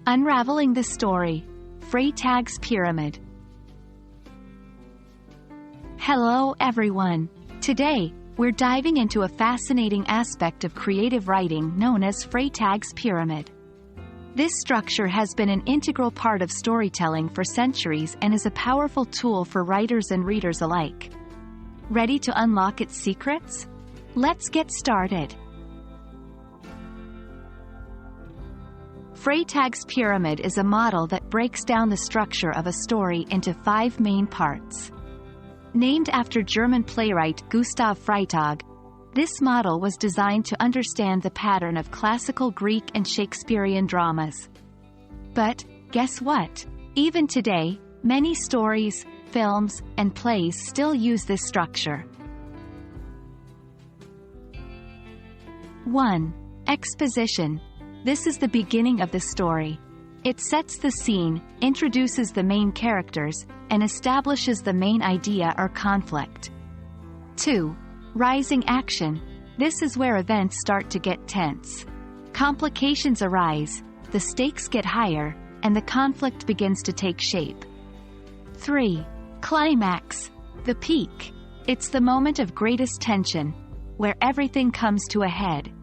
Unraveling the Story, Freytag's Pyramid. Hello everyone. Today, we're diving into a fascinating aspect of creative writing known as Freytag's Pyramid. This structure has been an integral part of storytelling for centuries and is a powerful tool for writers and readers alike. Ready to unlock its secrets? Let's get started. Freytag's pyramid is a model that breaks down the structure of a story into 5 main parts. Named after German playwright Gustav Freytag, this model was designed to understand the pattern of classical Greek and Shakespearean dramas. But, guess what? Even today, many stories, films, and plays still use this structure. 1. Exposition. This is the beginning of the story. It sets the scene, introduces the main characters, and establishes the main idea or conflict. 2. Rising action. This is where events start to get tense. Complications arise, the stakes get higher, and the conflict begins to take shape. 3. Climax. The peak. It's the moment of greatest tension, where everything comes to a head.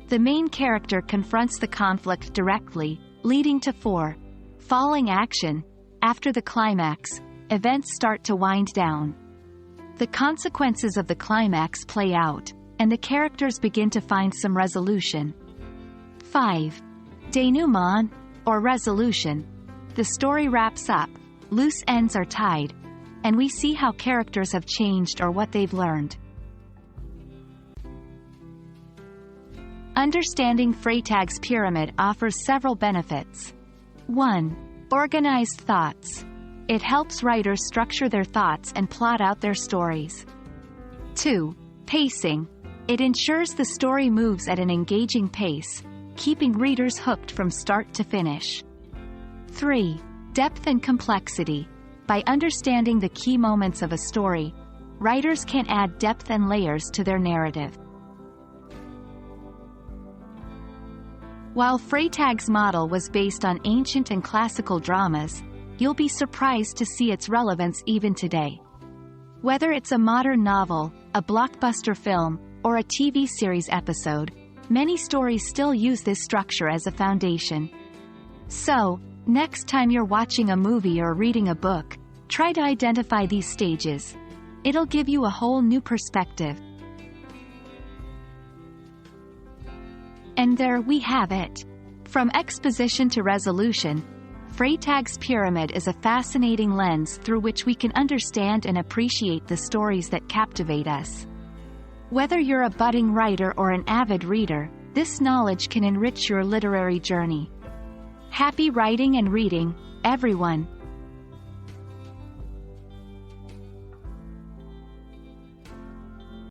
The main character confronts the conflict directly, leading to 4. Falling action. After the climax, events start to wind down. The consequences of the climax play out, and the characters begin to find some resolution. 5. Denouement, or resolution. The story wraps up, loose ends are tied, and we see how characters have changed or what they've learned. Understanding Freytag's pyramid offers several benefits. 1. Organized thoughts. It helps writers structure their thoughts and plot out their stories. 2. Pacing. It ensures the story moves at an engaging pace, keeping readers hooked from start to finish. 3. Depth and complexity. By understanding the key moments of a story, writers can add depth and layers to their narrative. While Freytag's model was based on ancient and classical dramas, you'll be surprised to see its relevance even today. Whether it's a modern novel, a blockbuster film, or a TV series episode, many stories still use this structure as a foundation. So, next time you're watching a movie or reading a book, try to identify these stages. It'll give you a whole new perspective. And there we have it. From exposition to resolution, Freytag's pyramid is a fascinating lens through which we can understand and appreciate the stories that captivate us. Whether you're a budding writer or an avid reader, this knowledge can enrich your literary journey. Happy writing and reading, everyone!